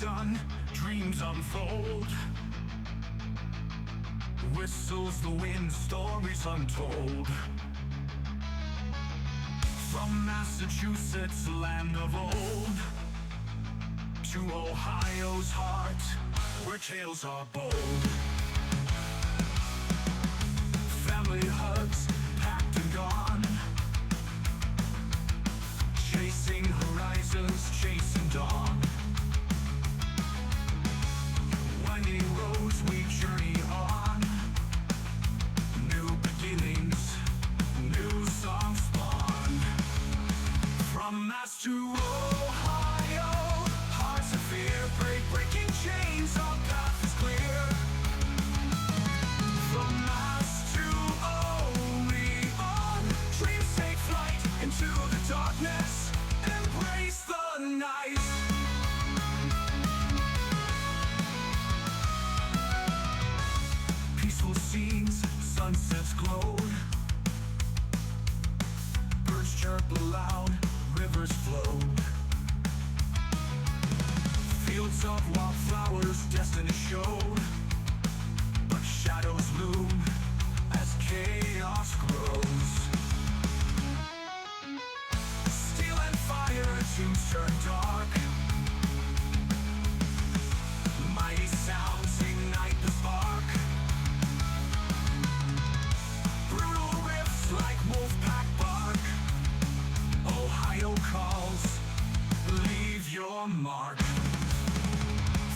sun, dreams unfold. Whistles the wind, stories untold. From Massachusetts, land of old, to Ohio's heart, where tales are bold. Family hugs, packed and gone, chasing horizons, chasing dawn. Winding roads we journey on, new beginnings, new songs spawn. From Mass to Ohio, hearts of fear break, breaking chains, our path is clear. From Mass to Olean, dreams take flight into the darkness, embrace the night. Peaceful scenes, sunsets glowed, birds chirp aloud, rivers flowed. Fields of wildflowers, destiny showed, but shadows loom as chaos grows. Steel and fire, tombs turn dark, mighty sounds ignite the spark. Brutal riffs like wolfpack bark, Ohio calls, leave your mark.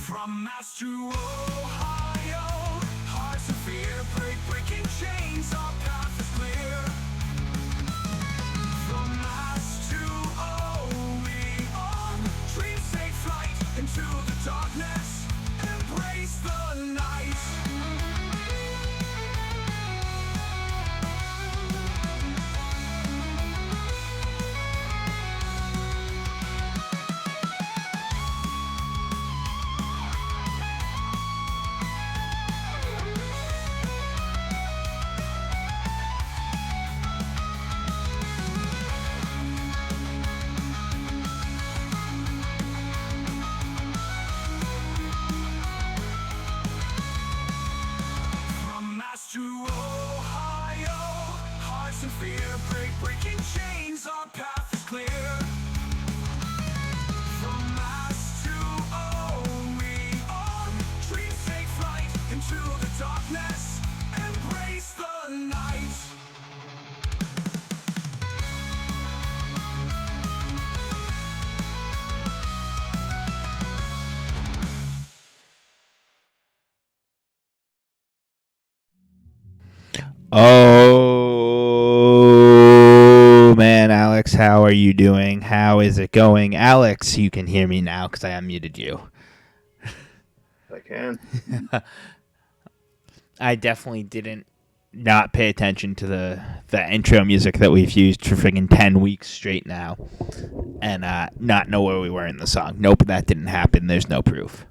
From Mass to Ohio, hearts of fear break, breaking chains, our path is clear. From Mass to Olean, dreams take flight into the darkness, embrace the night. From Mass to Ohio, hearts of fear break, breaking chains, our path is clear. From Mass to Olean, dreams take flight into the darkness, embrace the night. Oh man, Alex, how are you doing? How is it going? Alex, you can hear me now because I unmuted you. I can. I definitely didn't not pay attention to the intro music that we've used for friggin' 10 weeks straight now and not know where we were in the song. Nope, that didn't happen. There's no proof.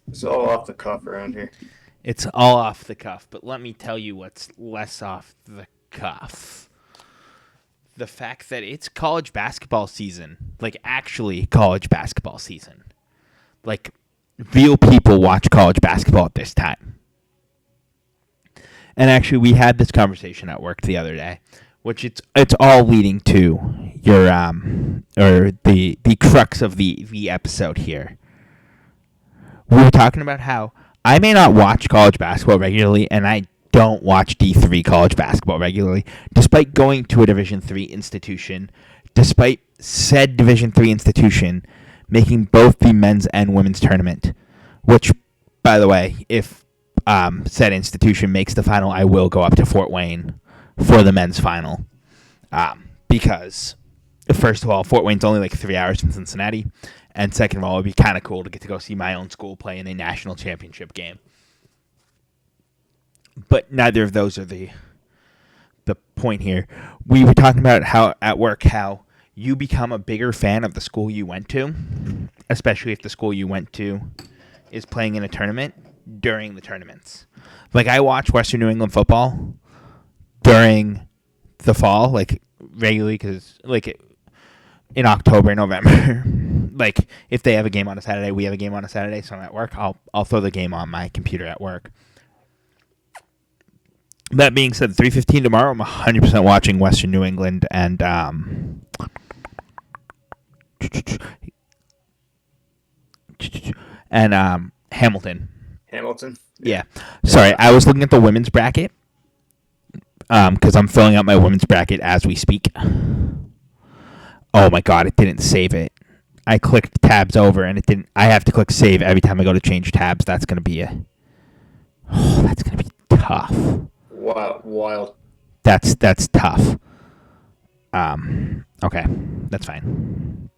It's all off the cuff around here. It's all off the cuff, but let me tell you what's less off the cuff. The fact that it's college basketball season. Like, actually college basketball season. Like, real people watch college basketball at this time. And actually, we had this conversation at work the other day, which it's all leading to your or the crux of the episode here. We were talking about how I may not watch college basketball regularly, and I don't watch D3 college basketball regularly, despite going to a Division III institution, despite said Division III institution making both the men's and women's tournament, which, by the way, if said institution makes the final, I will go up to Fort Wayne for the men's final, because, first of all, Fort Wayne's only like 3 hours from Cincinnati, and second of all, it would be kind of cool to get to go see my own school play in a national championship game. But neither of those are the point here. We were talking about how at work how you become a bigger fan of the school you went to, especially if the school you went to is playing in a tournament during the tournaments. Like, I watch Western New England football during the fall, like, regularly, because, like, in October, November. like if they have a game on a Saturday, we have a game on a Saturday. So I'm at work. I'll throw the game on my computer at work. That being said, 3:15 tomorrow, I'm 100% watching Western New England and Hamilton. Hamilton. Yeah. Sorry, I was looking at the women's bracket because I'm filling out my women's bracket as we speak. Oh my god, it didn't save it. I clicked tabs over and it didn't. I have to click save every time I go to change tabs. That's gonna be that's gonna be tough. Wow, wild. That's tough. Okay, that's fine.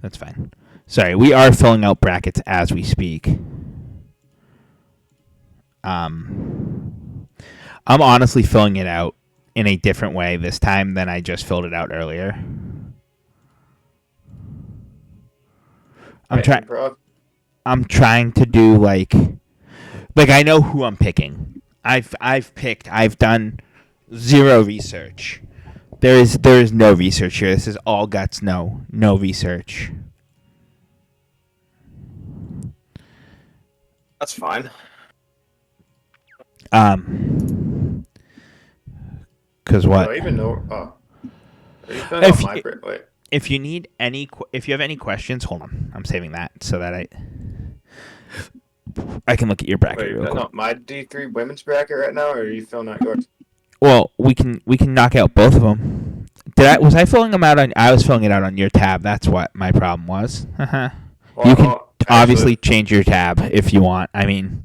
That's fine. Sorry, we are filling out brackets as we speak. I'm honestly filling it out in a different way this time than I just filled it out earlier. I'm trying to do like I know who I'm picking. I've done zero research. There is no research here. This is all guts, no research. That's fine. Cause what? I don't even know. Are you filling out my wait. If you need if you have any questions, hold on. I'm saving that so that I can look at your bracket Wait, real quick. not my D3 women's bracket right now, or are you filling out yours? Well, we can knock out both of them. Was I filling them out on? I was filling it out on your tab. That's what my problem was. Well, You can obviously change your tab if you want. I mean,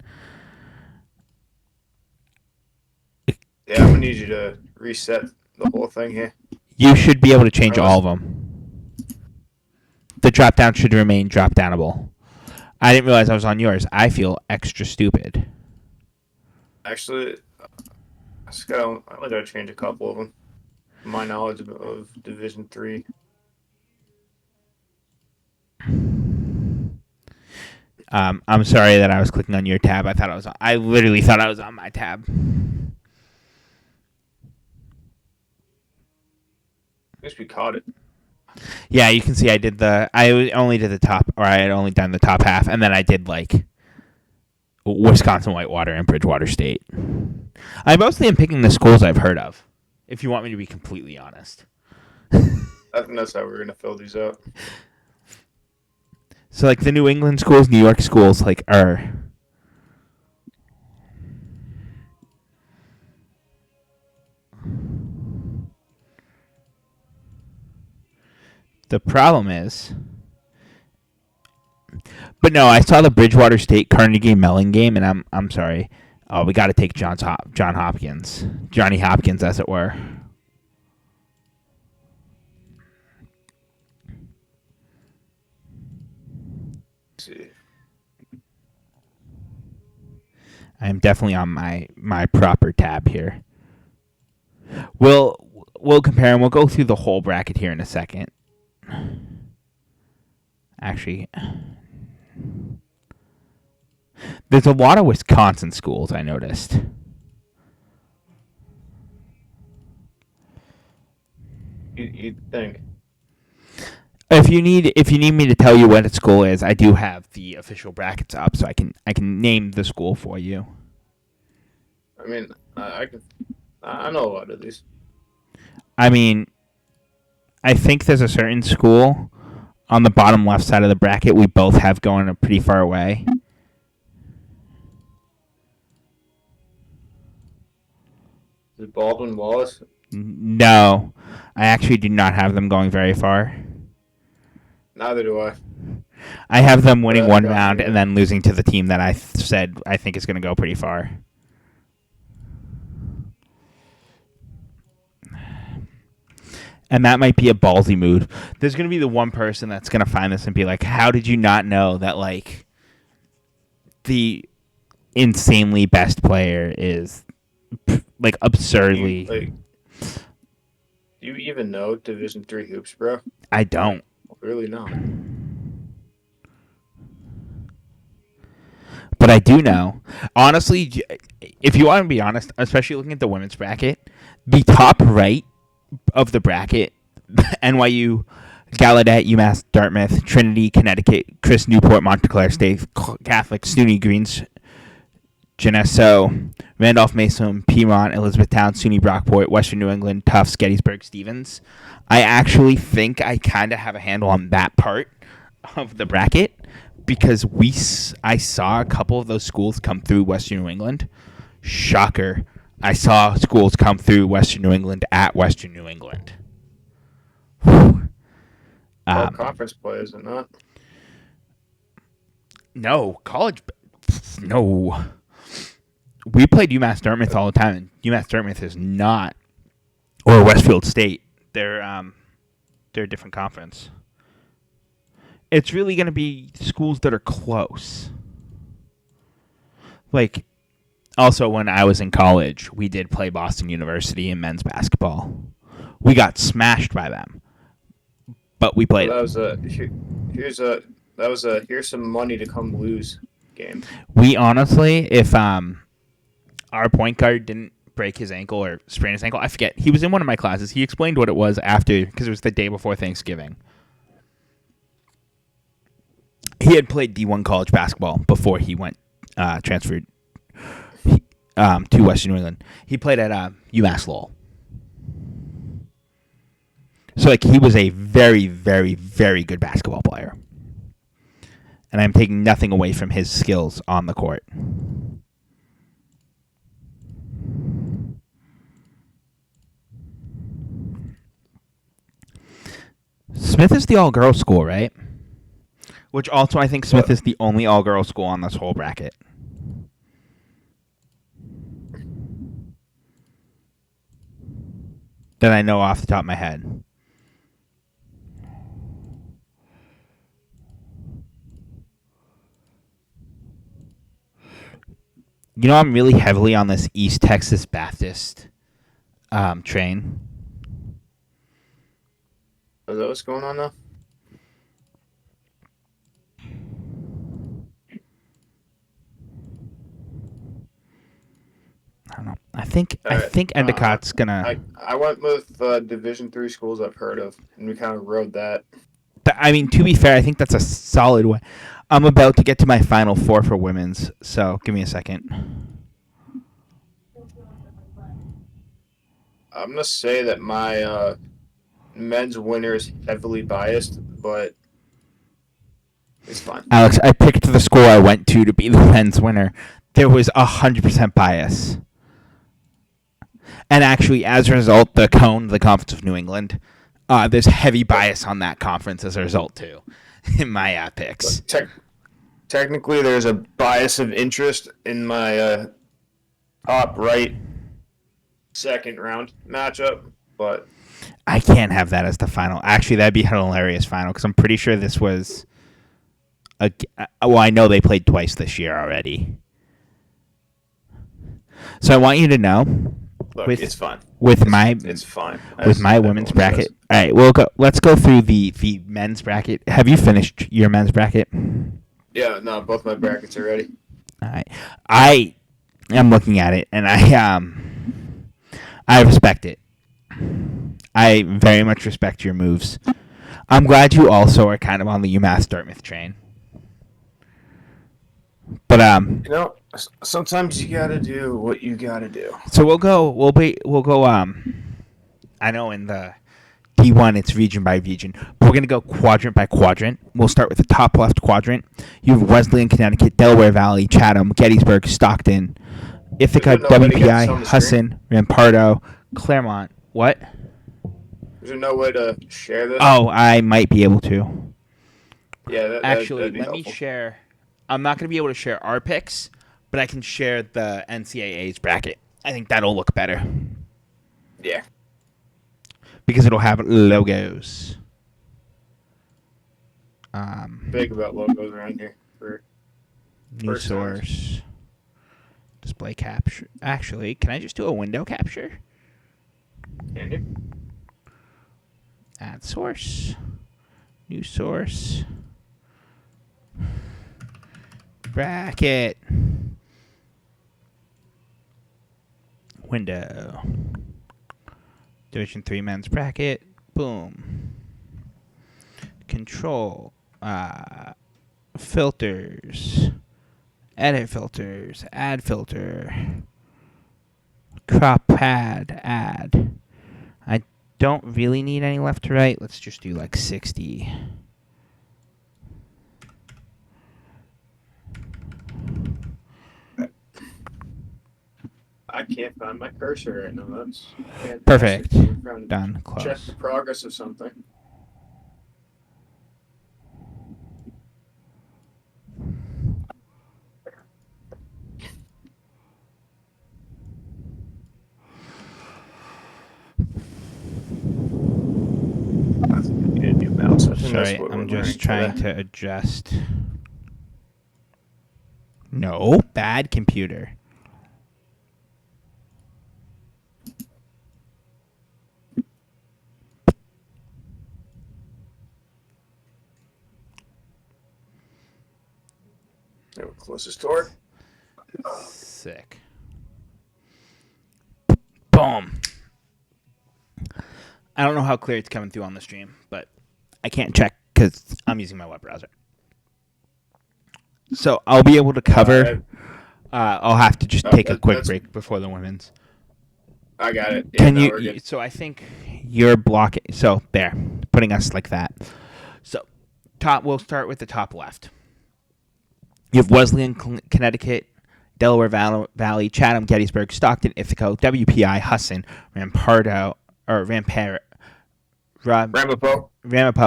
yeah, I'm gonna need you to reset the whole thing here. you should be able to change all of them. The drop down should remain drop downable. I didn't realize I was on yours. I feel extra stupid. Actually, I only gotta change a couple of them. My knowledge of Division 3. I'm sorry that I was clicking on your tab. I literally thought I was on my tab. At least we caught it. Yeah, you can see I only did the top, or I had only done the top half, and then I did like Wisconsin Whitewater and Bridgewater State. I mostly am picking the schools I've heard of, if you want me to be completely honest. I think that's how we're gonna fill these out. So like the New England schools, New York schools, like are. The problem is, but no, I saw the Bridgewater State Carnegie Mellon game, and I'm sorry. Oh, we got to take Johnny Hopkins, as it were. Let's see. I am definitely on my proper tab here. We'll compare and we'll go through the whole bracket here in a second. Actually, there's a lot of Wisconsin schools I noticed. You'd think. If you need me to tell you what a school is, I do have the official brackets up, so I can name the school for you. I mean, I know a lot of these. I mean, I think there's a certain school on the bottom left side of the bracket we both have going pretty far away. Is it Baldwin Wallace? No, I actually do not have them going very far. Neither do I. I have them winning one got round you. and then losing to the team that I said I think is going to go pretty far. And that might be a ballsy move. There's going to be the one person that's going to find this and be like, how did you not know that, like, the insanely best player is, like, absurdly... Do you even know Division 3 hoops, bro? I don't. Really not. But I do know. Honestly, if you want to be honest, especially looking at the women's bracket, the top right of the bracket, NYU Gallaudet, UMass Dartmouth, Trinity, Connecticut, Chris Newport, Montclair State Catholic, SUNY Greens, Geneseo, Randolph Mason, Piedmont, Elizabethtown, SUNY Brockport, Western New England, Tufts, Gettysburg, Stevens. I actually think I kind of have a handle on that part of the bracket because I saw a couple of those schools come through Western New England. Shocker. I saw schools come through Western New England at Western New England. Conference play, is it not? No, college. No. We played UMass Dartmouth all the time, and UMass Dartmouth is not, or Westfield State. They're a different conference. It's really going to be schools that are close. Like, also when I was in college, we did play Boston University in men's basketball. We got smashed by them, but we played. That was a here's some money to come lose game. We honestly, if our point guard didn't break his ankle or sprain his ankle, I forget. He was in one of my classes. He explained what it was after, because it was the day before Thanksgiving. He had played D1 college basketball before he went transferred to Western New England. He played at UMass Lowell. So, like, he was a very, very, very good basketball player. And I'm taking nothing away from his skills on the court. Smith is the all-girls school, right? Which also, I think Smith is the only all-girls school on this whole bracket. That I know off the top of my head. You know, I'm really heavily on this East Texas Baptist train. Is that what's going on now? I don't know. I think Endicott's gonna. I went with Division III schools I've heard of, and we kind of rode that. I mean, to be fair, I think that's a solid one. I'm about to get to my final four for women's, so give me a second. I'm gonna say that my men's winner is heavily biased, but it's fine. Alex, I picked the school I went to be the men's winner. There was 100% bias. And actually, as a result, the Conference of New England, there's heavy bias on that conference as a result, too, in my picks. Technically, there's a bias of interest in my top right second round matchup, but I can't have that as the final. Actually, that'd be a hilarious final, because I'm pretty sure this was... well, I know they played twice this year already. So I want you to know... Look, it's fine. It's fine. With my women's bracket. All right, let's go through the men's bracket. Have you finished your men's bracket? Yeah, no, both my brackets are ready. All right. I am looking at it, and I respect it. I very much respect your moves. I'm glad you also are kind of on the UMass Dartmouth train. But sometimes you gotta do what you gotta do. So we'll go. I know in the D1 it's region by region, but we're gonna go quadrant by quadrant. We'll start with the top left quadrant. You have Wesleyan, Connecticut, Delaware Valley, Chatham, Gettysburg, Stockton, Ithaca, WPI, Hudson, Rampardo, Claremont. What? Is there no way to share this? Oh, I might be able to. Yeah, Actually, let helpful. me share. I'm not going to be able to share our picks, but I can share the NCAA's bracket. I think that'll look better. Yeah. Because it'll have logos. Big about logos around here. New source. Display capture. Actually, can I just do a window capture? Can you? Add source. New source. Bracket. Window. Division 3 men's bracket. Boom. control, filters, edit filters, add filter, crop pad, add. I don't really need any left to right. Let's just do like 60. I can't find my cursor right now. That's fantastic. Perfect. I'm trying to Done. check Close. the progress of something. That's a new mouse. I think that's Sorry, what I'm we're just learning trying today. to adjust. No, bad computer. They were closest door. Sick. Boom. I don't know how clear it's coming through on the stream, but I can't check because I'm using my web browser. So I'll be able to cover. I'll have to just take a quick that's- break before the women's. I got it. Yeah, Can no, we're you? good. So I think you're blocking. So there, putting us like that. So top. We'll start with the top left. You have Wesleyan, Connecticut, Delaware Valley, Chatham, Gettysburg, Stockton, Ithaca, WPI, Husson, Ramapo.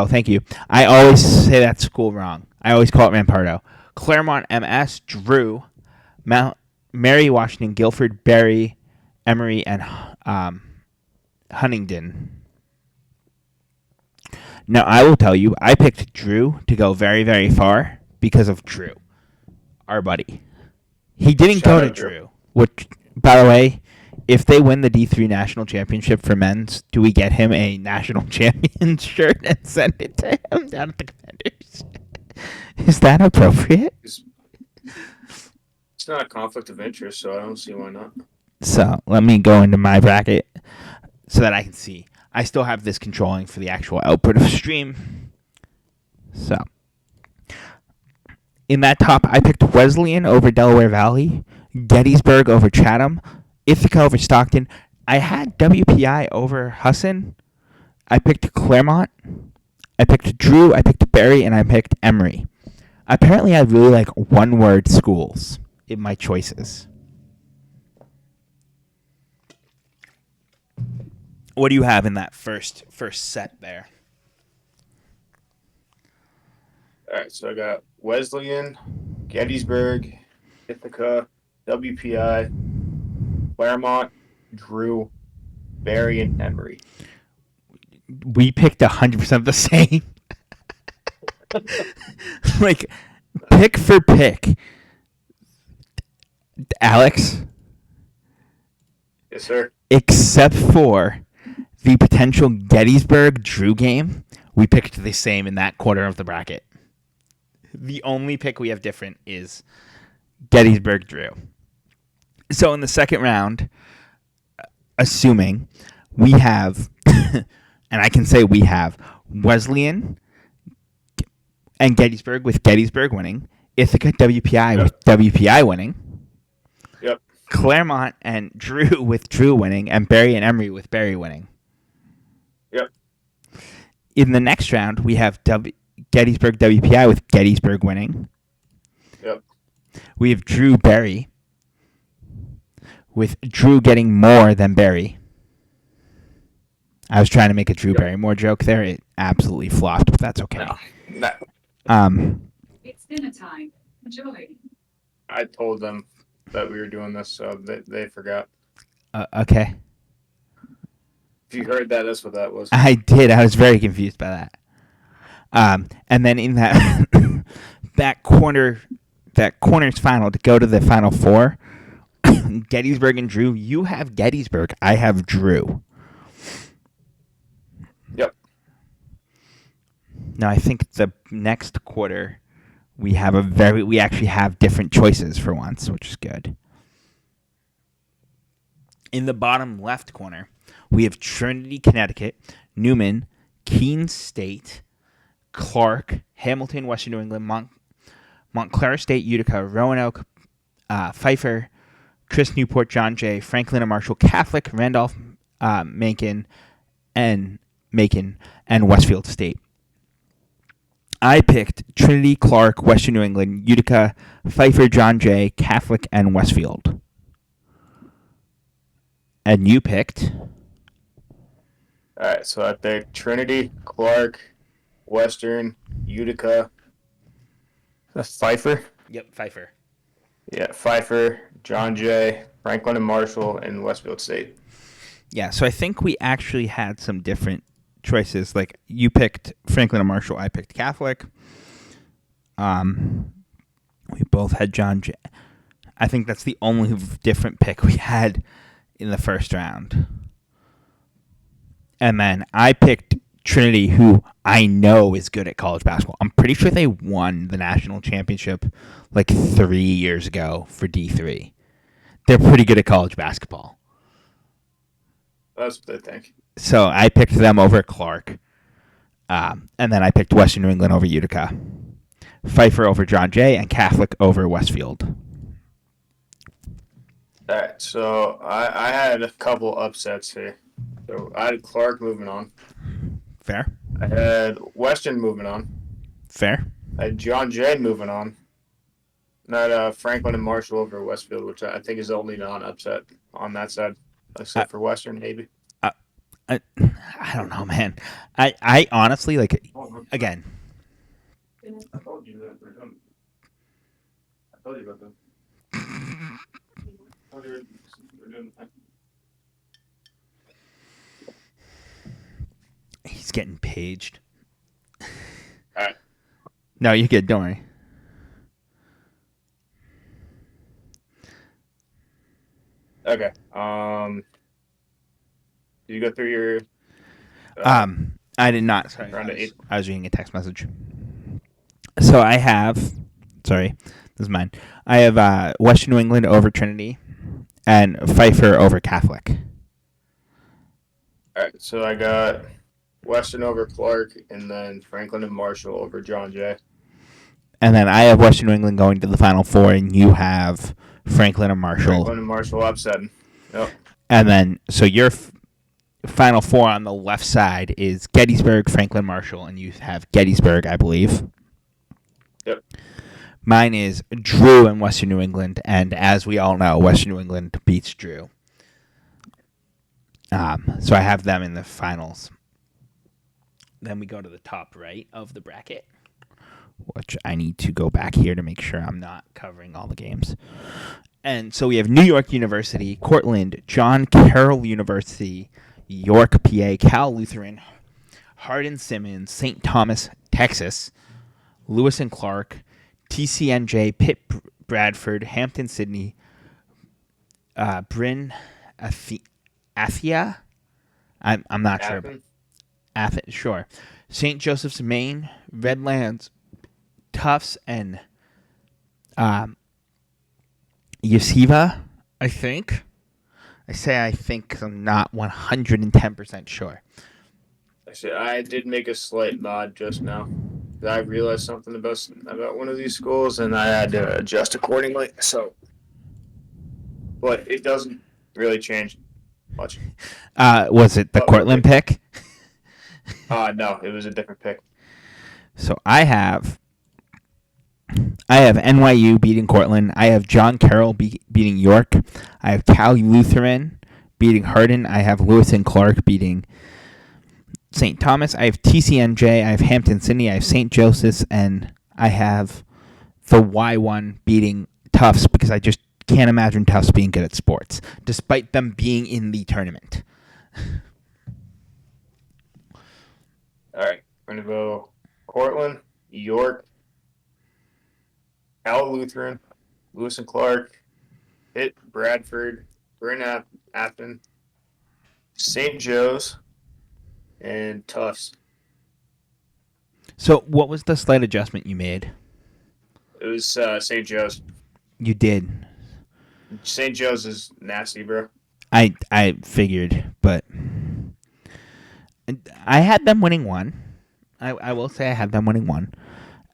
Thank you. I always say that school wrong. I always call it Rampardo. Claremont, MS, Drew, Mount Mary, Washington, Guilford, Berry, Emory, and Huntingdon. Now, I will tell you, I picked Drew to go very, very far because of Drew, our buddy. He didn't Shout go to out, Drew. Drew, which, by the way, if they win the D3 national championship for men's, do we get him a national champion shirt and send it to him down at the Commanders? Is that appropriate? It's not a conflict of interest, so I don't see why not. So let me go into my bracket so that I can see. I still have this controlling for the actual output of the stream. So in that top, I picked Wesleyan over Delaware Valley, Gettysburg over Chatham, Ithaca over Stockton. I had WPI over Husson. I picked Claremont. I picked Drew. I picked Berry, and I picked Emory. Apparently, I really like one-word schools in my choices. What do you have in that first set there? All right, so I got Wesleyan, Gettysburg, Ithaca, WPI, Claremont, Drew, Berry, and Emory. We picked 100% the same. Like, pick for pick. Alex, Yes, sir. except for the potential Gettysburg Drew game, we picked the same in that quarter of the bracket. The only pick we have different is Gettysburg Drew. So in the second round, assuming we have, and I can say we have, Wesleyan and Gettysburg with Gettysburg winning, Ithaca WPI with WPI winning, Yep. Claremont and Drew with Drew winning, and Berry and Emory with Berry winning. Yep. In the next round, we have Gettysburg WPI with Gettysburg winning. Yep. We have Drew Berry with Drew getting more than Berry. I was trying to make a Drew Yep. Barrymore joke there. It absolutely flopped, but that's okay. No. It's dinner time. Enjoy. I told them that we were doing this, so they forgot. Okay. If you heard that, that's what that was. I did. I was very confused by that. And then in that that corner's final to go to the final four, Gettysburg and Drew. You have Gettysburg. I have Drew. Yep. Now I think the next quarter we actually have different choices for once, which is good. In the bottom left corner, we have Trinity, Connecticut, Newman, Keene State, Clark, Hamilton, Western New England, Montclair State, Utica, Roanoke, Pfeiffer, Chris Newport, John Jay, Franklin and Marshall, Catholic, Randolph, Macon, and Westfield State. I picked Trinity, Clark, Western New England, Utica, Pfeiffer, John Jay, Catholic, and Westfield. And you picked? All right, so I picked Trinity, Clark, Western, Utica, Pfeiffer. Yep, Pfeiffer. Yeah, Pfeiffer, John Jay, Franklin and Marshall, and Westfield State. Yeah, so I think we actually had some different choices. Like, you picked Franklin and Marshall, I picked Catholic. We both had John Jay. I think that's the only different pick we had in the first round. And then I picked Trinity, who I know is good at college basketball. I'm pretty sure they won the national championship like 3 years ago for D3. They're pretty good at college basketball. That's what I think. So I picked them over Clark. And then I picked Western New England over Utica. Pfeiffer over John Jay, and Catholic over Westfield. All right, so I had a couple upsets here. So I had Clark moving on. Fair? I had Western moving on. Fair? I had John Jay moving on. And I had Franklin and Marshall over Westfield, which I think is the only non-upset on that side, except for Western, maybe. I don't know, man. I honestly, like, again, I told you that. I told you about that. he's getting paged. All right. No, you're good. Don't worry. Okay. Did you go through your? I did not. Sorry, Round of eight. I was reading a text message. So I have. Sorry, this is mine. I have Western New England over Trinity, and Pfeiffer over Catholic. All right. So I got Western over Clark, and then Franklin and Marshall over John Jay. And then I have Western New England going to the Final Four, and you have Franklin and Marshall. Franklin and Marshall upsetting. Yep. And then, so your Final Four on the left side is Gettysburg, Franklin, Marshall, and you have Gettysburg, I believe. Yep. Mine is Drew and Western New England, and as we all know, Western New England beats Drew. So I have them in the finals. Then we go to the top right of the bracket, which I need to go back here to make sure I'm not covering all the games. And so we have New York University, Cortland, John Carroll University, York, PA, Cal Lutheran, Hardin-Simmons, St. Thomas, Texas, Lewis and Clark, TCNJ, Pitt, Bradford, Hampton, Sydney, Bryn, Athia. I'm not sure. Athens, sure. St. Joseph's, Maine, Redlands, Tufts, and Yeshiva, I think. I say I think 'cause I'm not 110% sure. Actually, I did make a slight nod just now. I realized something about one of these schools, and I had to adjust accordingly. So, but it doesn't really change much. Was it the Cortland pick? No, it was a different pick. So I have NYU beating Cortland. I have John Carroll beating York. I have Cal Lutheran beating Hardin. I have Lewis and Clark beating St. Thomas. I have TCNJ. I have Hampton Sydney. I have St. Joseph's, and I have the Y1 beating Tufts because I just can't imagine Tufts being good at sports, despite them being in the tournament. All right, we're gonna go Cortland, York, Cal Lutheran, Lewis and Clark, Pitt, Bradford, Bryn Athens, St. Joe's, and Tufts. So what was the slight adjustment you made? It was St. Joe's. You did. St. Joe's is nasty, bro. I figured, but I had them winning one, I will say I have them winning one.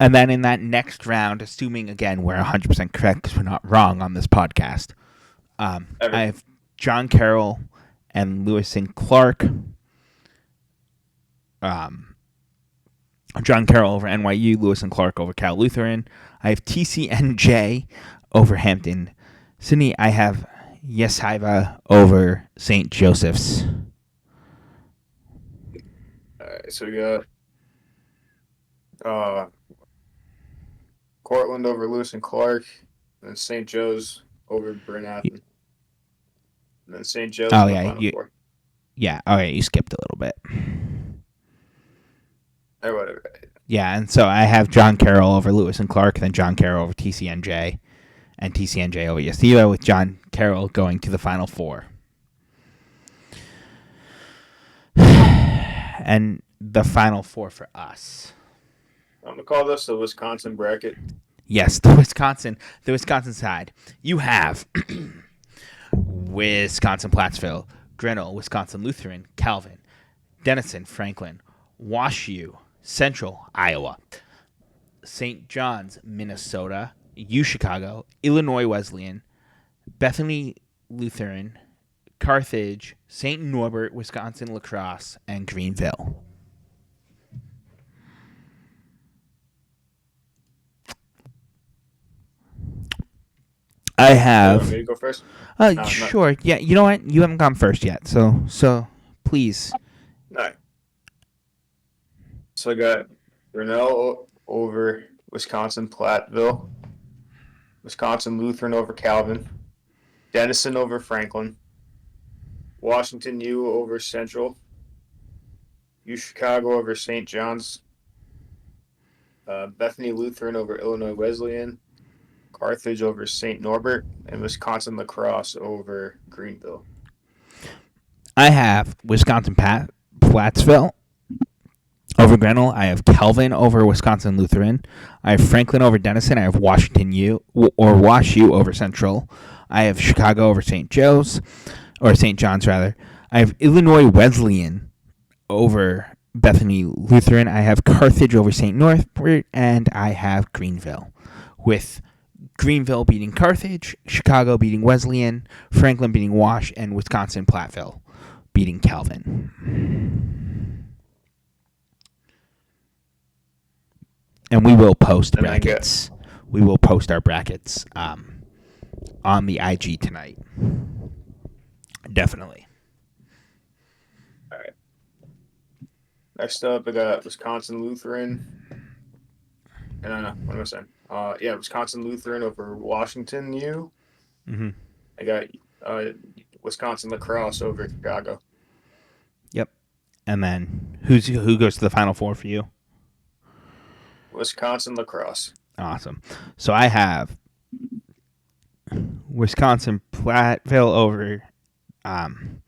And then in that next round, assuming again we're 100% correct because we're not wrong on this podcast, I have John Carroll and Lewis and Clark. John Carroll over NYU, Lewis and Clark over Cal Lutheran. I have TCNJ over Hampton Sydney. I have Yeshiva over St. Joseph's. All right, so we got Cortland over Lewis and Clark, and then St. Joe's over Bryn Athyn. And then St. Joe's Oh, in the yeah, Final Four. Yeah, okay, you skipped a little bit. Or whatever. Yeah, and so I have John Carroll over Lewis and Clark, then John Carroll over TCNJ, and TCNJ over Yeshiva, with John Carroll going to the Final Four. And the Final Four for us. I'm going to call this the Wisconsin bracket. Yes, the Wisconsin side. You have Wisconsin Plattsville, Grinnell, Wisconsin Lutheran, Calvin, Denison, Franklin, WashU, Central, Iowa, St. John's, Minnesota, UChicago, Illinois Wesleyan, Bethany Lutheran, Carthage, St. Norbert, Wisconsin La Crosse, and Greenville. I You have. want me to go first? No, Sure. Yeah. You know what? You haven't gone first yet, so please. All right. So I got Grinnell over Wisconsin Platteville, Wisconsin Lutheran over Calvin, Denison over Franklin, Washington U over Central, UChicago over St. John's, Bethany Lutheran over Illinois Wesleyan, Carthage over St. Norbert, and Wisconsin La Crosse over Greenville. I have Wisconsin Plattsville over Grinnell. I have Calvin over Wisconsin Lutheran. I have Franklin over Denison. I have Washington U or Wash U over Central. I have Chicago over St. Joe's or St. John's rather. I have Illinois Wesleyan over Bethany Lutheran. I have Carthage over St. Norbert, and I have Greenville, with Greenville beating Carthage, Chicago beating Wesleyan, Franklin beating Wash, and Wisconsin Platteville beating Calvin. And we will post brackets. We will post our brackets on the IG tonight. Definitely. All right. Next up, I got Wisconsin Lutheran. And I know what am I saying? Wisconsin Lutheran over Washington U. Mm-hmm. I got Wisconsin La Crosse over Chicago. Yep. And then who goes to the Final Four for you? Wisconsin La Crosse. Awesome. So I have Wisconsin Platteville over and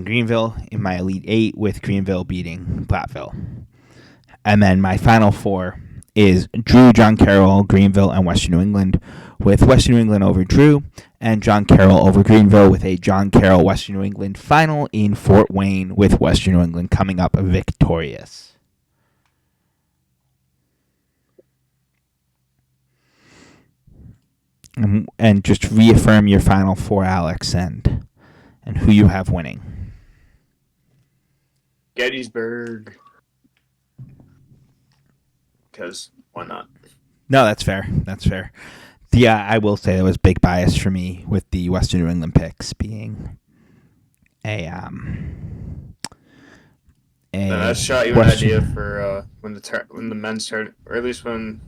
Greenville in my Elite Eight, with Greenville beating Platteville. And then my Final Four is Drew, John Carroll, Greenville, and Western New England, with Western New England over Drew and John Carroll over Greenville, with a John Carroll Western New England final in Fort Wayne, with Western New England coming up victorious. And just reaffirm your Final Four, Alex, and who you have winning. Gettysburg. Because why not? No, that's fair. That's fair. I will say there was big bias for me with the Western New England picks being That shot you an idea for when the men's turn, or at least when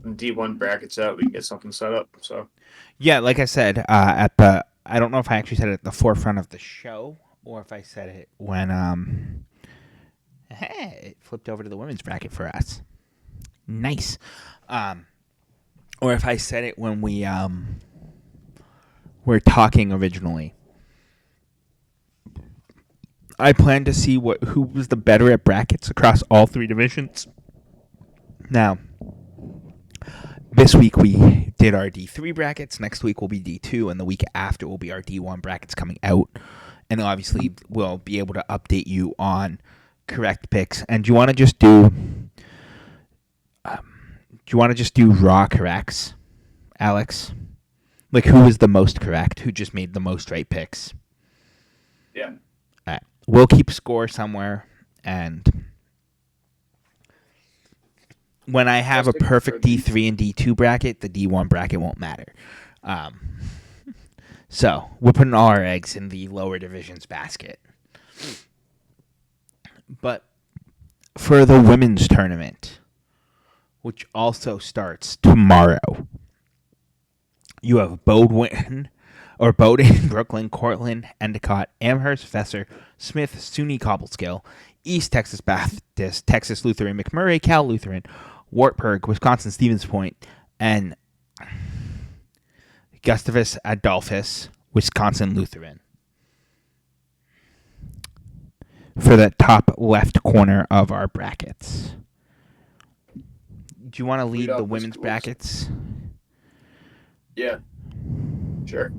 D1 brackets out, we can get something set up. So yeah, like I said, I don't know if I actually said it at the forefront of the show or if I said it when it flipped over to the women's bracket for us. Nice. Or if I said it when we were talking originally. I plan to see who was the better at brackets across all three divisions. Now, this week we did our D3 brackets. Next week will be D2, and the week after will be our D1 brackets coming out. And obviously we'll be able to update you on correct picks, and do you want to just do raw corrects, Alex? Like, who was the most correct? Who just made the most right picks? Yeah. All right. We'll keep score somewhere, and when I have a perfect D3 and D2 bracket, the D1 bracket won't matter. So we're putting all our eggs in the lower divisions basket. But for the women's tournament, which also starts tomorrow, you have Bowdoin, Brooklyn, Cortland, Endicott, Amherst, Vassar, Smith, SUNY Cobleskill, East Texas Baptist, Texas Lutheran, McMurray, Cal Lutheran, Wartburg, Wisconsin Stevens Point, and Gustavus Adolphus, Wisconsin Lutheran. For the top left corner of our brackets. Do you want to lead the women's brackets? Yeah. Sure.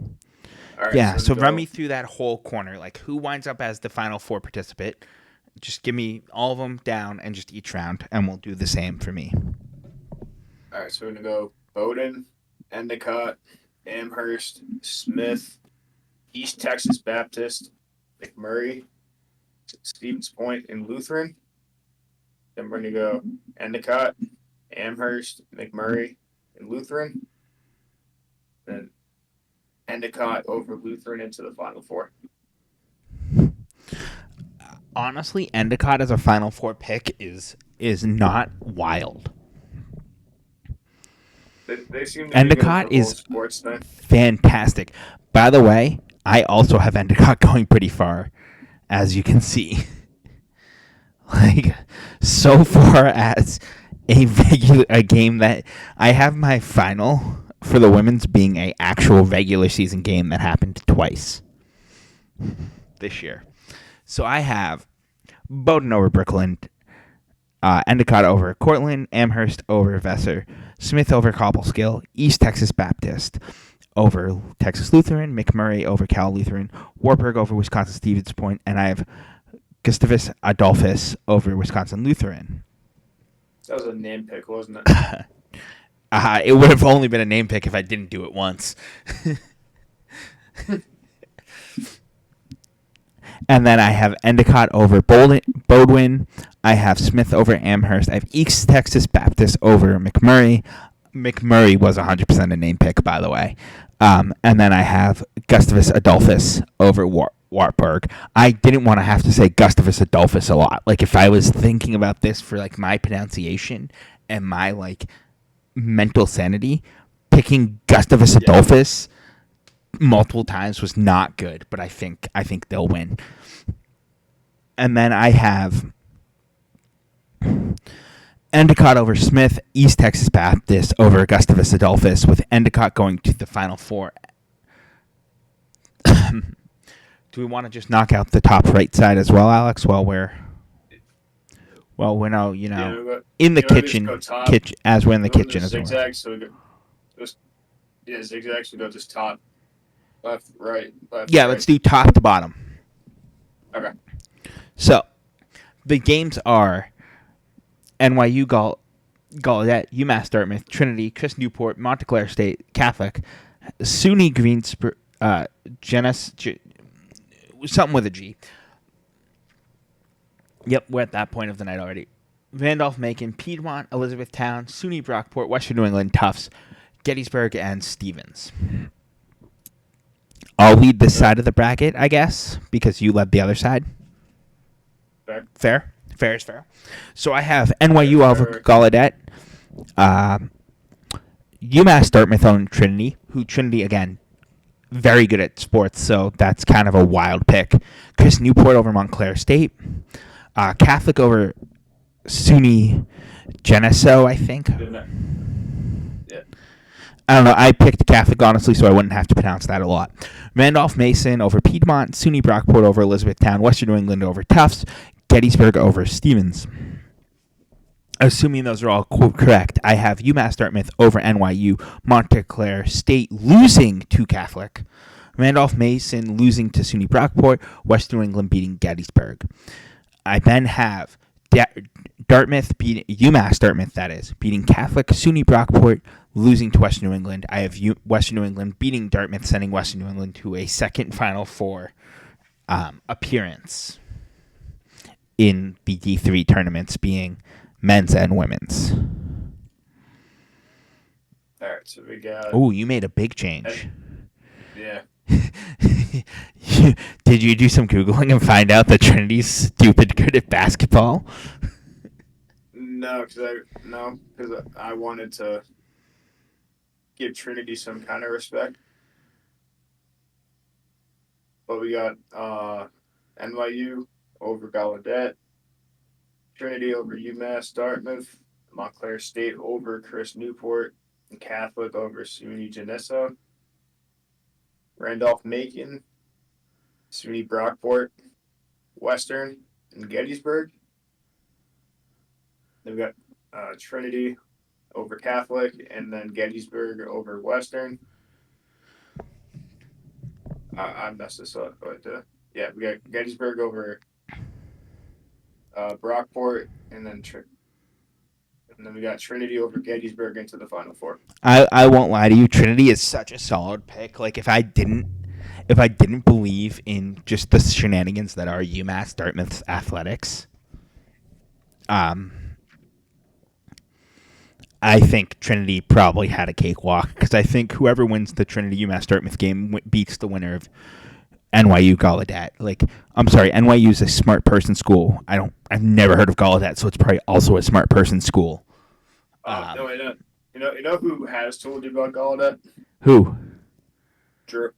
All right, Yeah, so go. run me through that whole corner. Like, who winds up as the Final Four participant? Just give me all of them down and just each round, and we'll do the same for me. All right, so we're going to go Bowdoin, Endicott, Amherst, Smith, East Texas Baptist, McMurray, Stevens Point, and Lutheran. Then we're going to go Endicott, Amherst, McMurray, and Lutheran. Then Endicott over Lutheran into the Final Four. Honestly, Endicott as a Final Four pick is not wild. They seem to Endicott be good for is sports then. fantastic. By the way, I also have Endicott going pretty far, as you can see. Like, so far as a game that I have my final for the women's being a actual regular season game that happened twice this year. So I have Bowdoin over Brooklyn, Endicott over Cortland, Amherst over Vassar, Smith over Cobleskill, East Texas Baptist over Texas Lutheran, McMurray over Cal Lutheran, Wartburg over Wisconsin Stevens Point, and I have Gustavus Adolphus over Wisconsin Lutheran. That was a name pick, wasn't it? It would have only been a name pick if I didn't do it once. And then I have Endicott over Bowdoin. I have Smith over Amherst. I have East Texas Baptist over McMurray. McMurray was 100% a name pick, by the way. And then I have Gustavus Adolphus over Wartburg. I didn't want to have to say Gustavus Adolphus a lot. Like, if I was thinking about this for, like, my pronunciation and my, like, mental sanity, picking Gustavus Adolphus multiple times was not good, but I think they'll win. And then I have Endicott over Smith, East Texas Baptist over Gustavus Adolphus, with Endicott going to the Final Four. Do we want to just knock out the top right side as well, Alex? We're now, in the kitchen, as we're in the kitchen as well. Zigzag, so we go zigzag, so we go just top, left, right, left. Yeah, right. let's do top to bottom. Okay. So, the games are NYU Gallaudet, UMass Dartmouth, Trinity, Chris Newport, Montclair State, Catholic, SUNY Greensboro, something with a G. Yep, we're at that point of the night already. Randolph-Macon, Piedmont, Elizabethtown, SUNY Brockport, Western New England, Tufts, Gettysburg, and Stevens. I'll lead this side of the bracket, I guess, because you led the other side. Fair? Fair is fair. So I have NYU over Gallaudet, UMass Dartmouth on Trinity, who Trinity, again, very good at sports, so that's kind of a wild pick. Chris Newport over Montclair State, Catholic over SUNY Geneseo, I think. Yeah. I don't know. I picked Catholic, honestly, so I wouldn't have to pronounce that a lot. Randolph-Macon over Piedmont, SUNY Brockport over Elizabethtown, Western New England over Tufts, Gettysburg over Stevens. Assuming those are all correct, I have UMass Dartmouth over NYU, Montclair State losing to Catholic, Randolph-Macon losing to SUNY Brockport, Western New England beating Gettysburg. I then have Dartmouth beating UMass Dartmouth, that is, beating Catholic SUNY Brockport, losing to Western New England. I have Western New England beating Dartmouth, sending Western New England to a second Final Four appearance in the D3 tournaments, being men's and women's. All right, so we got. Oh, you made a big change. Yeah. Did you do some Googling and find out that Trinity's stupid good at basketball? No, because I wanted to give Trinity some kind of respect. But we got NYU over Gallaudet, Trinity over UMass Dartmouth, Montclair State over Chris Newport, and Catholic over SUNY Geneseo, Randolph-Macon, SUNY Brockport, Western, and Gettysburg. Then we got Trinity over Catholic, and then Gettysburg over Western. I messed this up, but yeah, we got Gettysburg over Brockport, and then we got Trinity over Gettysburg into the Final Four. I won't lie to you, Trinity is such a solid pick. Like if I didn't believe in just the shenanigans that are UMass Dartmouth's athletics, I think Trinity probably had a cakewalk, because I think whoever wins the Trinity UMass Dartmouth game beats the winner of NYU Gallaudet. Like, I'm sorry, NYU is a smart person school. I've never heard of Gallaudet, so it's probably also a smart person school. No, I don't. You know who has told you about Gallaudet? Who? Drew.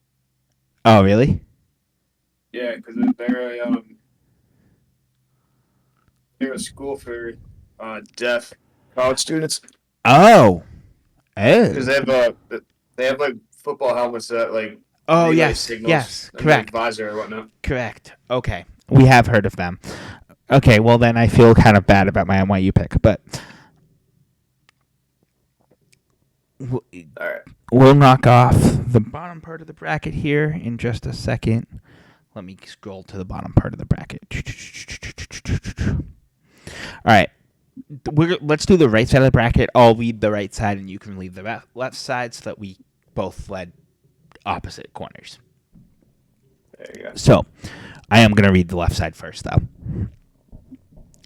Oh, really? Yeah, because they're a school for deaf college students. Oh. Because they have like football helmets that like. Oh, relay yes, signals yes, and, correct. like, visor or whatnot. Correct. Okay. We have heard of them. Okay, well then I feel kind of bad about my NYU pick, but All right. we'll knock off the bottom part of the bracket here in just a second. Let me scroll to the bottom part of the bracket. All right. Let's do the right side of the bracket. I'll lead the right side, and you can lead the left side, so that we both led opposite corners. There you go. So, I am going to read the left side first, though.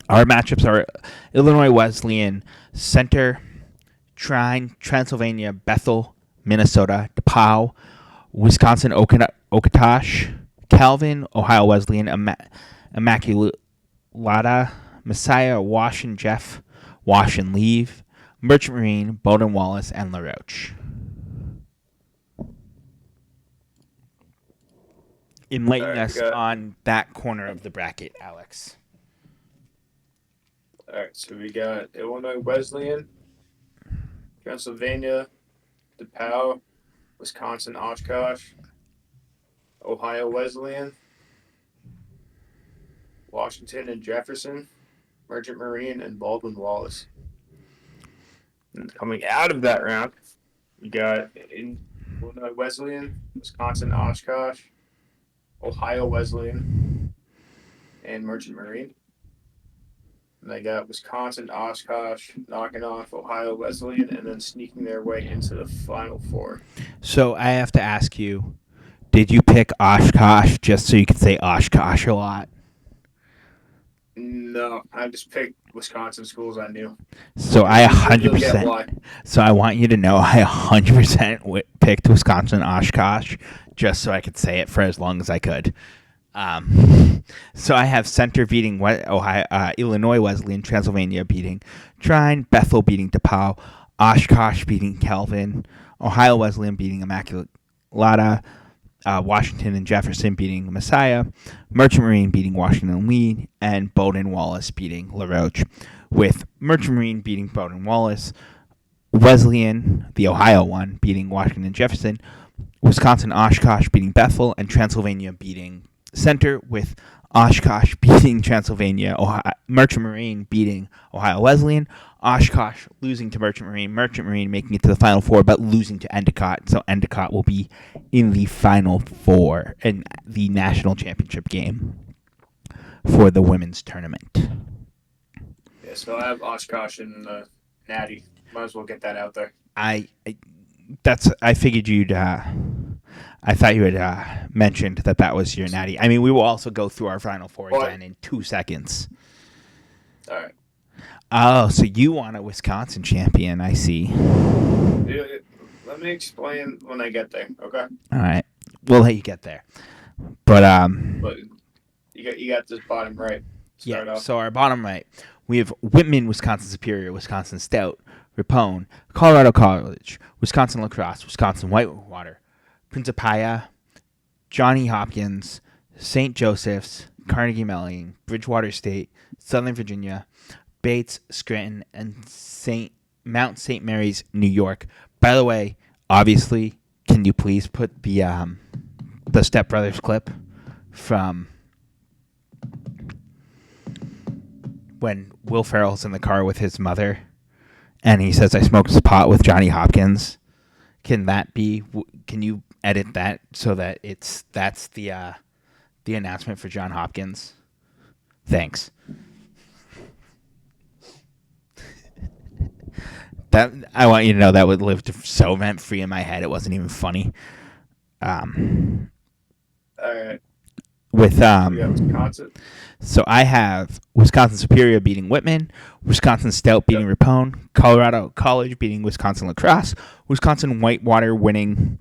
Our matchups are Illinois Wesleyan, Center, Trine, Transylvania, Bethel, Minnesota, DePauw, Wisconsin Okotosh, Calvin, Ohio Wesleyan, Immaculata, Messiah, Wash and Jeff, Wash and Leave, Merchant Marine, Bowdoin Wallace, and LaRoche. Enlighten us on that corner of the bracket, Alex. All right, so we got Illinois Wesleyan, Pennsylvania, DePauw, Wisconsin Oshkosh, Ohio Wesleyan, Washington and Jefferson, Merchant Marine, and Baldwin Wallace. And coming out of that round, we got Illinois Wesleyan, Wisconsin Oshkosh, Ohio Wesleyan, and Merchant Marine. And they got Wisconsin Oshkosh knocking off Ohio Wesleyan and then sneaking their way into the Final Four. So I have to ask you, did you pick Oshkosh just so you could say Oshkosh a lot? No, I just picked Wisconsin schools I knew. So I You'll get 100%. why. So I want you to know I 100% picked Wisconsin Oshkosh just so I could say it for as long as I could. So I have Center beating Illinois Wesleyan, Transylvania beating Trine, Bethel beating DePauw, Oshkosh beating Calvin, Ohio Wesleyan beating Immaculata, Washington and Jefferson beating Messiah, Merchant Marine beating Washington and Lee, and Bowdoin Wallace beating LaRoche, with Merchant Marine beating Bowdoin Wallace, Wesleyan, the Ohio one, beating Washington and Jefferson, Wisconsin Oshkosh beating Bethel, and Transylvania beating Center, with Oshkosh beating Transylvania, Merchant Marine beating Ohio Wesleyan, Oshkosh losing to Merchant Marine making it to the Final Four, but losing to Endicott. So Endicott will be in the Final Four in the national championship game for the women's tournament. Yeah, so I have Oshkosh and Natty. Might as well get that out there. I figured you'd. I thought you had mentioned that was your natty. I mean, we will also go through our Final Four What? again in 2 seconds. All right. Oh, so you want a Wisconsin champion? I see. Let me explain when I get there, okay? All right, we'll let you get there. But But you got this bottom right. Start yeah. off. So our bottom right, we have Whitman, Wisconsin Superior, Wisconsin Stout, Ripon, Colorado College, Wisconsin Lacrosse, Wisconsin Whitewater, Principia, Johnny Hopkins, St. Joseph's, Carnegie Mellon, Bridgewater State, Southern Virginia, Bates, Scranton, and Mount St. Mary's, New York. By the way, obviously, can you please put the Step Brothers clip from when Will Ferrell's in the car with his mother and he says, "I smoked pot with Johnny Hopkins"? Can you edit that so that that's the announcement for John Hopkins? Thanks. That I want you to know that would live so rent free in my head. It wasn't even funny. All right. With We got Wisconsin. So I have Wisconsin Superior beating Whitman, Wisconsin Stout beating Ripon, Colorado College beating Wisconsin Lacrosse, Wisconsin Whitewater winning.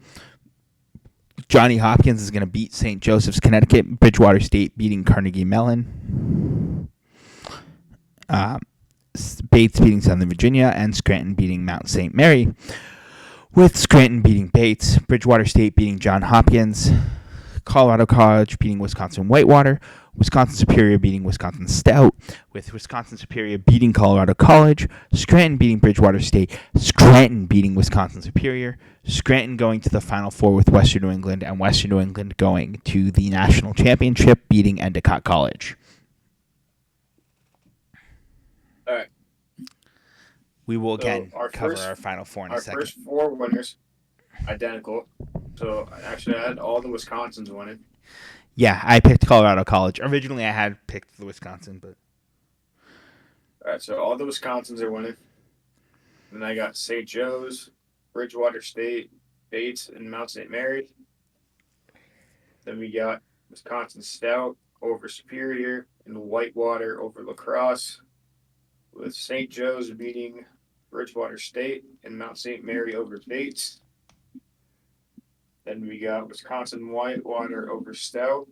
Johnny Hopkins is going to beat St. Joseph's, Connecticut, Bridgewater State beating Carnegie Mellon, Bates beating Southern Virginia, and Scranton beating Mount St. Mary, with Scranton beating Bates, Bridgewater State beating John Hopkins, Colorado College beating Wisconsin Whitewater, Wisconsin Superior beating Wisconsin Stout, with Wisconsin Superior beating Colorado College, Scranton beating Bridgewater State, Scranton beating Wisconsin Superior, Scranton going to the Final Four with Western New England, and Western New England going to the National Championship beating Endicott College. All right. We will So again our cover first- our Final Four in a Our second. first 4 winners, identical. So actually, I had all the Wisconsins winning. Yeah, I picked Colorado College. Originally, I had picked the Wisconsin, but All right, so all the Wisconsins are winning. Then I got St. Joe's, Bridgewater State, Bates, and Mount St. Mary. Then we got Wisconsin Stout over Superior and Whitewater over Lacrosse, with St. Joe's beating Bridgewater State and Mount St. Mary over Bates. Then we got Wisconsin Whitewater over Stout.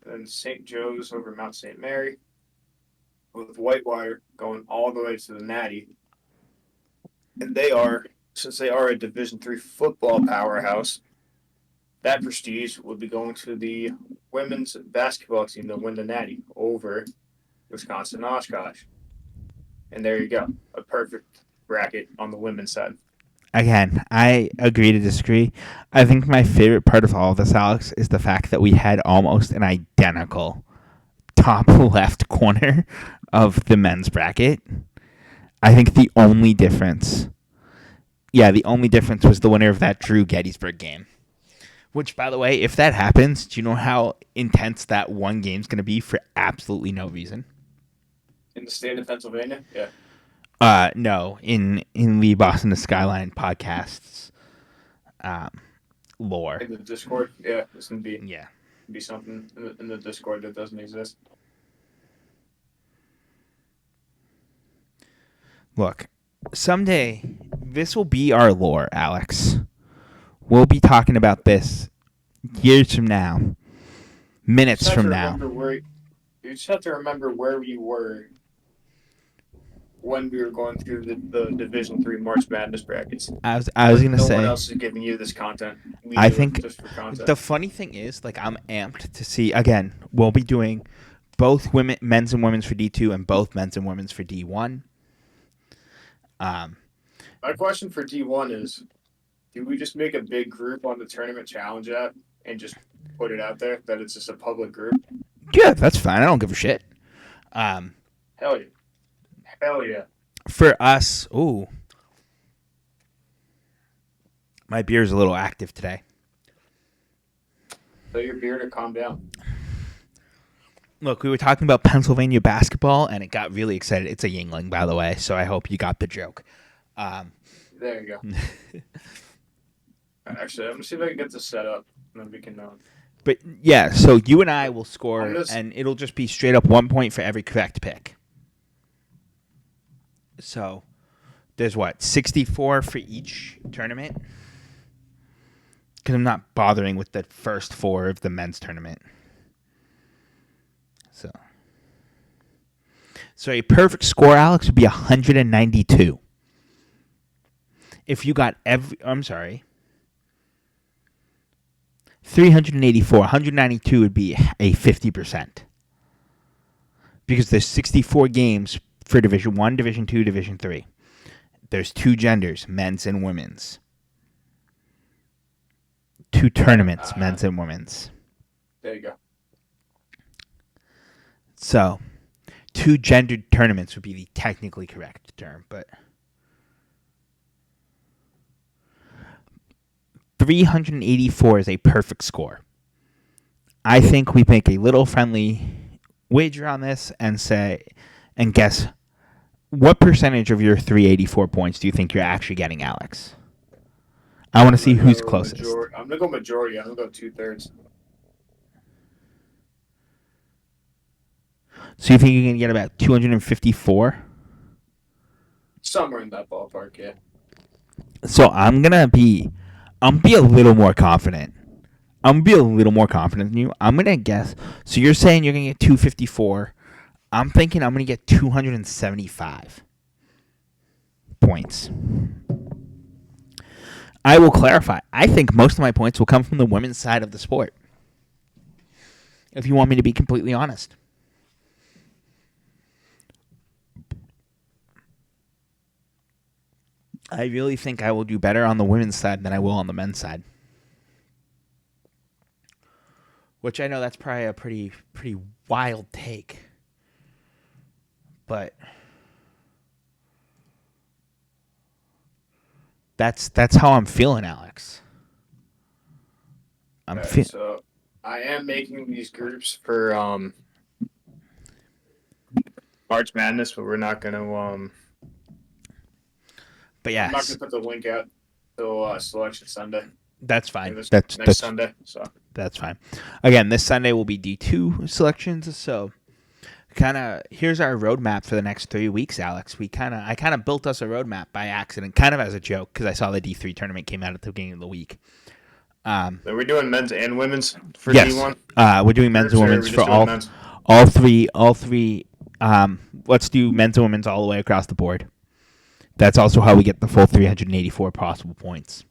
Then St. Joe's over Mount St. Mary, with Whitewater going all the way to the Natty. And since they are a Division III football powerhouse, that prestige would be going to the women's basketball team that win the Natty over Wisconsin Oshkosh. And there you go, a perfect bracket on the women's side. again, I agree to disagree. I think my favorite part of all of this, Alex, is the fact that we had almost an identical top left corner of the men's bracket. I think the only difference was the winner of that Drew Gettysburg game. Which, by the way, if that happens, do you know how intense that one game's going to be for absolutely no reason? In the state of Pennsylvania? Yeah. No, in the Boston to Skyline podcast's lore. In the Discord? Yeah, it's going to Yeah. be something in the Discord that doesn't exist. Look, someday this will be our lore, Alex. We'll be talking about this years from now, minutes from now. You just have to remember where you were when we were going through the Division III March Madness brackets. I was gonna No say. one else is giving you this content. We I do it think just for content. The funny thing is, like, I'm amped to see. Again, we'll be doing both men's and women's for D2 and both men's and women's for D1. My question for D1 is, do we just make a big group on the Tournament Challenge app and just put it out there that it's just a public group? Yeah, that's fine. I don't give a shit. Hell yeah. Hell yeah. For us, my beer's a little active today. Tell your beer to calm down. Look, we were talking about Pennsylvania basketball, and it got really excited. It's a Yingling, by the way, so I hope you got the joke. There you go. Actually, I'm gonna see if I can get this set up, and then we can. But yeah, so you and I will score, I'm just- and it'll just be straight up 1 point for every correct pick. So there's 64 for each tournament? Because I'm not bothering with the first 4 of the men's tournament. So a perfect score, Alex, would be 192. If you got 384, 192 would be a 50%. Because there's 64 games for Division 1, Division 2, Division 3. There's 2 genders, men's and women's. 2 tournaments, men's and women's. There you go. So, 2 gendered tournaments would be the technically correct term, but 384 is a perfect score. I think we make a little friendly wager on this and guess what percentage of your 384 points do you think you're actually getting, Alex? I want to see who's closest. I'm gonna go majority. I'm gonna go 2/3. So you think you're gonna get about 254? Somewhere in that ballpark, yeah. So I'm gonna be a little more confident. I'm gonna be a little more confident than you. I'm gonna guess. So you're saying you're gonna get 254. I'm thinking I'm gonna get 275 points. I will clarify. I think most of my points will come from the women's side of the sport. If you want me to be completely honest. I really think I will do better on the women's side than I will on the men's side. Which I know that's probably a pretty wild take. But that's how I'm feeling, Alex. So I am making these groups for March Madness, but we're not gonna But I'm not yes, gonna put the link out till Selection Sunday. that's fine. This That's next Sunday. So That's fine. Again, this Sunday will be D2 selections. So, here's our roadmap for the next 3 weeks, Alex. I kind of built us a roadmap by accident, kind of as a joke, because I saw the D3 tournament came out at the beginning of the week. are we doing men's and women's for Yes, D1? we're doing men's and Or are we women's just for doing all men's? three. Let's do men's and women's all the way across the board. That's also how we get the full 384 possible points.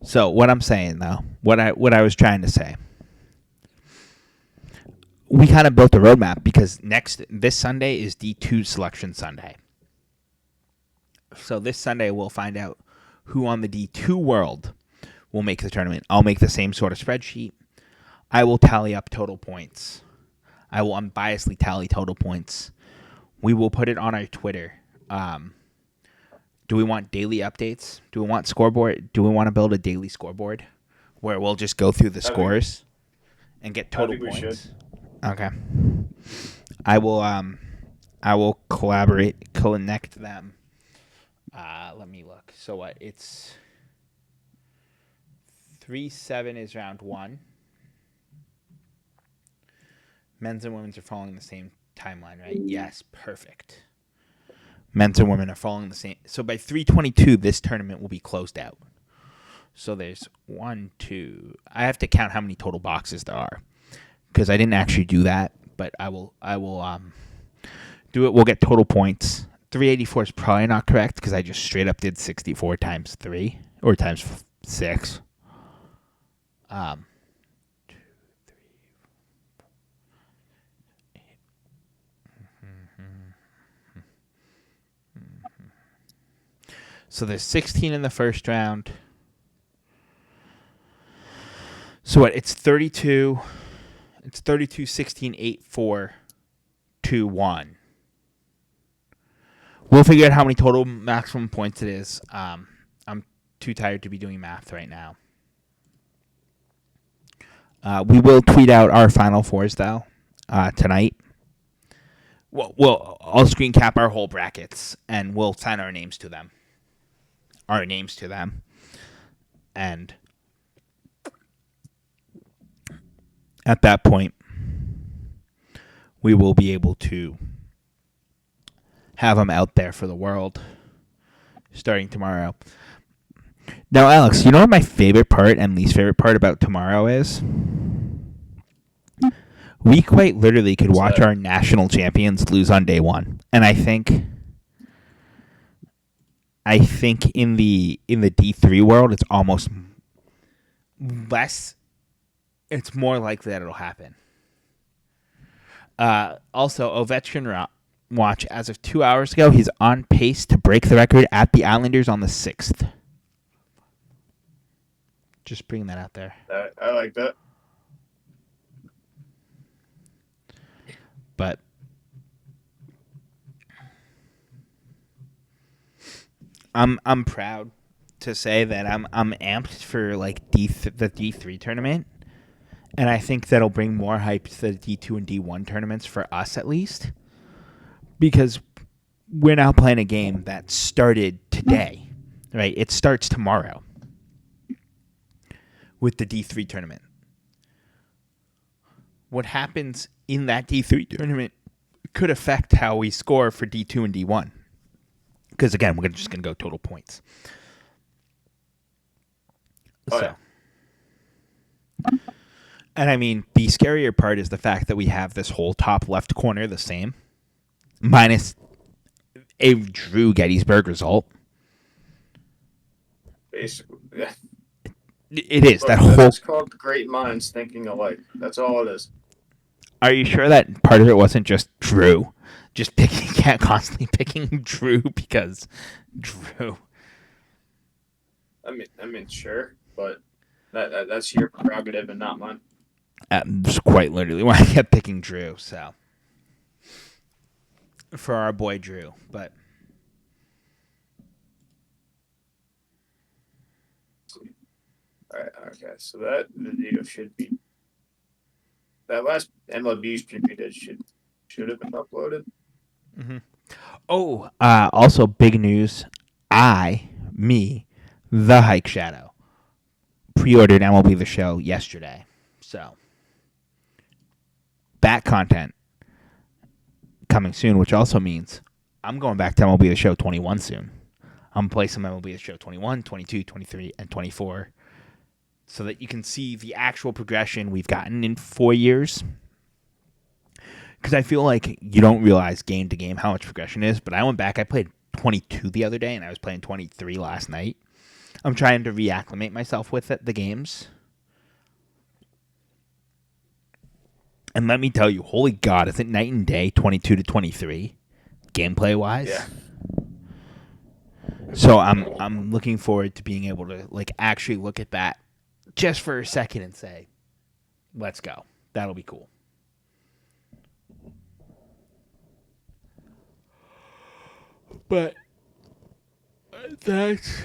So what I'm saying, though, what I was trying to say, we kind of built a roadmap because this Sunday is D2 selection Sunday. So this Sunday we'll find out who on the D2 world will make the tournament. I'll make the same sort of spreadsheet. I will tally up total points. I will unbiasedly tally total points. We will put it on our Twitter. Do we want daily updates? Do we want scoreboard? Do we want to build a daily scoreboard where we'll just go through the scores and get total think we points? should. Okay. I will connect them. Let me look. So what? It's 3-7 is round 1. Men's and women's are following the same timeline, right? Yes, perfect. Men's and women are following the same. So by 3:22, this tournament will be closed out. So there's 1, 2. I have to count how many total boxes there are because I didn't actually do that, but I will do it. We'll get total points. 384 is probably not correct because I just straight up did 64 times 3 or times 6. 2, 3, 4, 8. So there's 16 in the first round. So what? It's 32. It's 32, 16, 8, 4, 2, 1. We'll figure out how many total maximum points it is. I'm too tired to be doing math right now. We will tweet out our Final Fours, though, tonight. I'll screen cap our whole brackets, and we'll sign our names to them. And at that point, we will be able to have them out there for the world starting tomorrow. Now, Alex, you know what my favorite part and least favorite part about tomorrow is? We quite literally could watch our national champions lose on day one. And I think in the D3 world, it's almost less. It's more likely that it'll happen. Also, Ovechkin watch as of 2 hours ago, he's on pace to break the record at the Islanders on the 6th. Just bringing that out there. I like that. But I'm proud to say that I'm amped for like the D3 tournament, and I think that'll bring more hype to the D2 and D1 tournaments for us at least, because we're now playing a game that started today, right? It starts tomorrow with the D3 tournament. What happens in that D3 tournament could affect how we score for D2 and D1. Because, again, we're just going to go total points. Yeah. And, I mean, the scarier part is the fact that we have this whole top left corner the same, minus a Drew Gettysburg result. Basically, yeah. It is. Look, that whole. It's called great minds thinking alike. That's all it is. Are you sure that part of it wasn't just Drew? Just constantly picking Drew because Drew. I mean, sure, but that's your prerogative and not mine. That's quite literally why I kept picking Drew. So for our boy Drew, but All right, okay. So that video should be that last MLB stream we did should have been uploaded. also big news. The Hike Shadow, pre-ordered MLB The Show yesterday. So back content coming soon, which also means I'm going back to MLB The Show 21 soon. I'm going to play some MLB The Show 21, 22, 23, and 24 so that you can see the actual progression we've gotten in 4 years. Because I feel like you don't realize game to game how much progression is, but I went back, I played 22 the other day, and I was playing 23 last night. I'm trying to reacclimate myself with the games. And let me tell you, holy God, is it night and day, 22 to 23, gameplay-wise? Yeah. So I'm looking forward to being able to like actually look at that just for a second and say, let's go. That'll be cool. But that's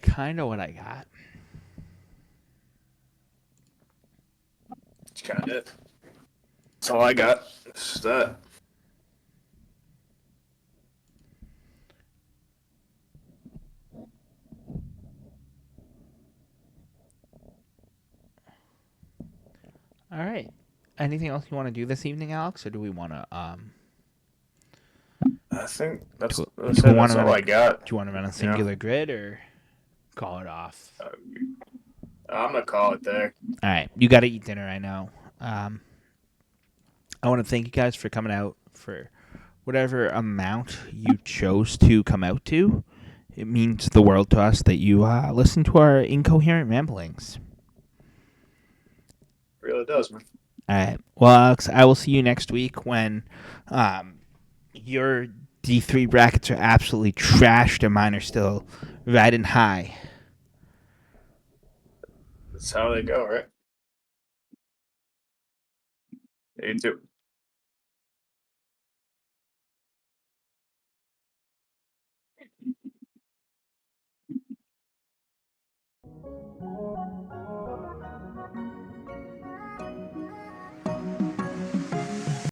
kind of what I got. That's kind of it. That's all I got. This is that. All right. Anything else you want to do this evening, Alex, or do we want to I think that's Do that's, we it. wanna That's all run I got. do you want to run a singular grid or call it off? I'm gonna call it there. All right, you got to eat dinner. I know. I want to thank you guys for coming out for whatever amount you chose to come out to. It means the world to us that you listen to our incoherent ramblings. It really does, man. All right. Well, Alex, I will see you next week when your D3 brackets are absolutely trashed and mine are still riding high. That's how they go, right? You too.